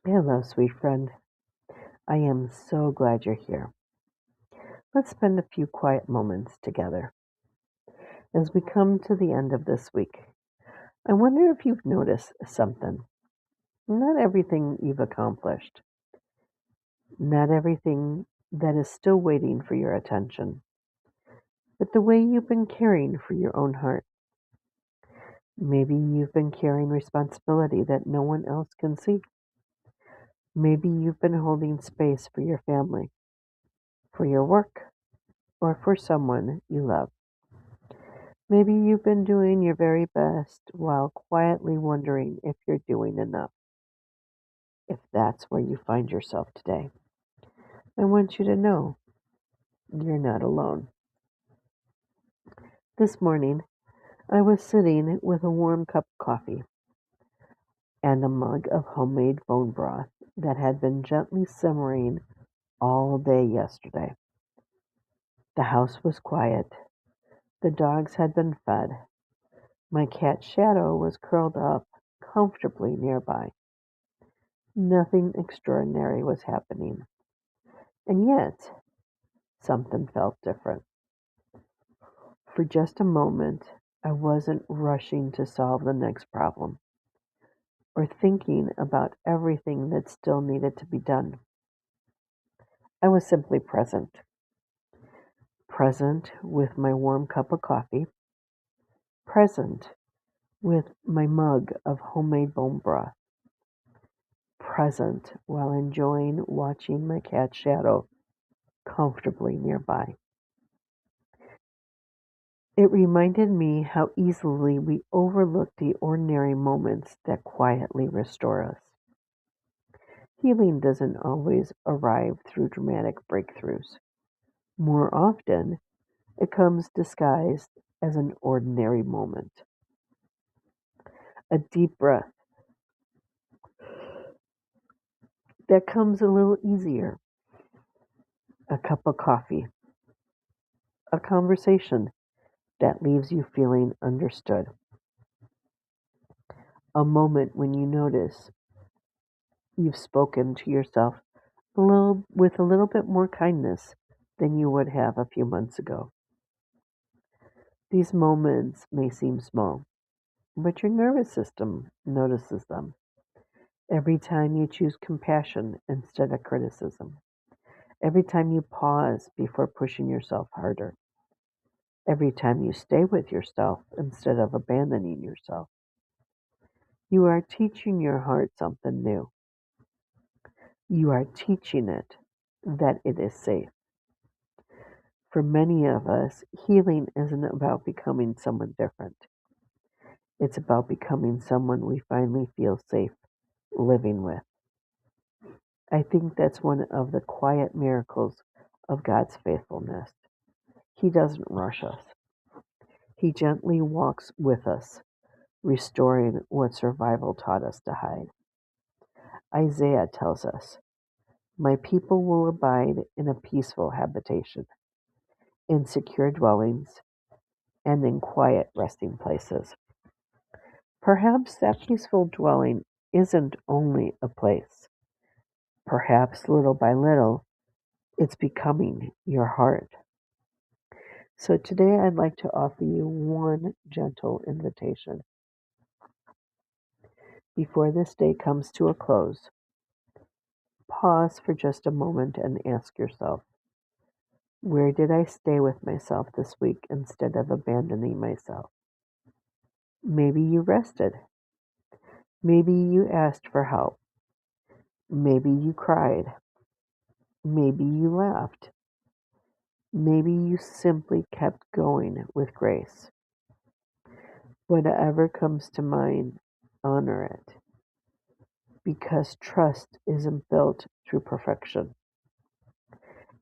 Hello, sweet friend. I am so glad you're here. Let's spend a few quiet moments together. As we come to the end of this week, I wonder if you've noticed something. Not everything you've accomplished, not everything that is still waiting for your attention, but the way you've been caring for your own heart. Maybe you've been carrying responsibility that no one else can see. Maybe you've been holding space for your family, for your work, or for someone you love. Maybe you've been doing your very best while quietly wondering if you're doing enough. If that's where you find yourself today, I want you to know you're not alone. This morning, I was sitting with a warm cup of coffee and a mug of homemade bone broth that had been gently simmering all day yesterday. The house was quiet. The dogs had been fed. My cat Shadow was curled up comfortably nearby. Nothing extraordinary was happening. And yet, something felt different. For just a moment, I wasn't rushing to solve the next problem or thinking about everything that still needed to be done. I was simply present. Present with my warm cup of coffee, present with my mug of homemade bone broth, present while enjoying watching my cat Shadow comfortably nearby. It reminded me how easily we overlook the ordinary moments that quietly restore us. Healing doesn't always arrive through dramatic breakthroughs. More often, it comes disguised as an ordinary moment. A deep breath that comes a little easier, a cup of coffee, a conversation that leaves you feeling understood, a moment when you notice you've spoken to yourself with a little bit more kindness than you would have a few months ago. These moments may seem small, but your nervous system notices them. Every time you choose compassion instead of criticism, every time you pause before pushing yourself harder, every time you stay with yourself instead of abandoning yourself, you are teaching your heart something new. You are teaching it that it is safe. For many of us, healing isn't about becoming someone different. It's about becoming someone we finally feel safe living with. I think that's one of the quiet miracles of God's faithfulness. He doesn't rush us. He gently walks with us, restoring what survival taught us to hide. Isaiah tells us, "My people will abide in a peaceful habitation, in secure dwellings, and in quiet resting places." Perhaps that peaceful dwelling isn't only a place. Perhaps little by little, it's becoming your heart. So today I'd like to offer you one gentle invitation. Before this day comes to a close, pause for just a moment and ask yourself, where did I stay with myself this week instead of abandoning myself? Maybe you rested. Maybe you asked for help. Maybe you cried. Maybe you laughed. Maybe you simply kept going with grace. Whatever comes to mind, honor it, because trust isn't built through perfection.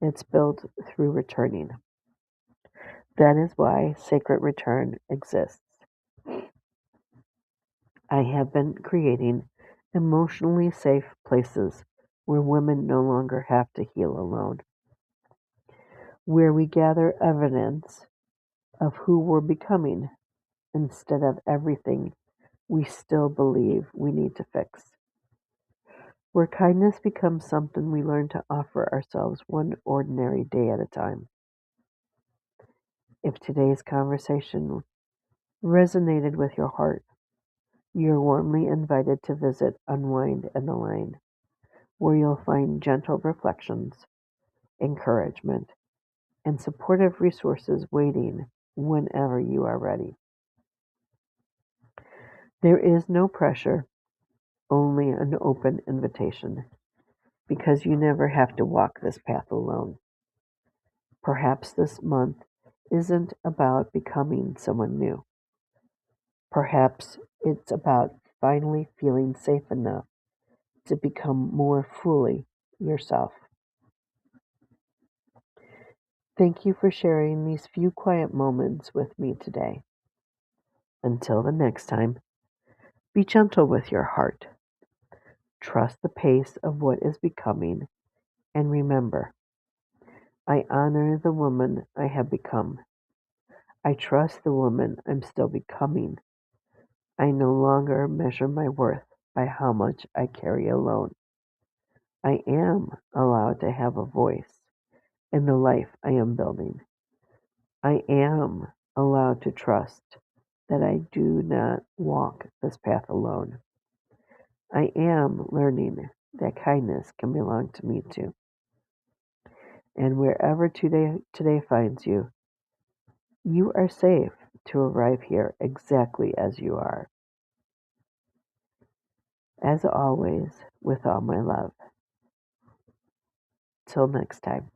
It's built through returning. That is why Sacred Return exists. I have been creating emotionally safe places where women no longer have to heal alone, where we gather evidence of who we're becoming instead of everything we still believe we need to fix. where kindness becomes something we learn to offer ourselves one ordinary day at a time. If today's conversation resonated with your heart, you're warmly invited to visit Unwind and Align, where you'll find gentle reflections, encouragement, and supportive resources waiting whenever you are ready. There is no pressure, only an open invitation, because you never have to walk this path alone. Perhaps this month isn't about becoming someone new. Perhaps it's about finally feeling safe enough to become more fully yourself. Thank you for sharing these few quiet moments with me today. Until the next time, be gentle with your heart. Trust the pace of what is becoming, and remember, I honor the woman I have become. I trust the woman I'm still becoming. I no longer measure my worth by how much I carry alone. I am allowed to have a voice in the life I am building. I am allowed to trust that I do not walk this path alone. I am learning that kindness can belong to me too. And wherever today finds you, you are safe to arrive here exactly as you are. As always, with all my love. Till next time.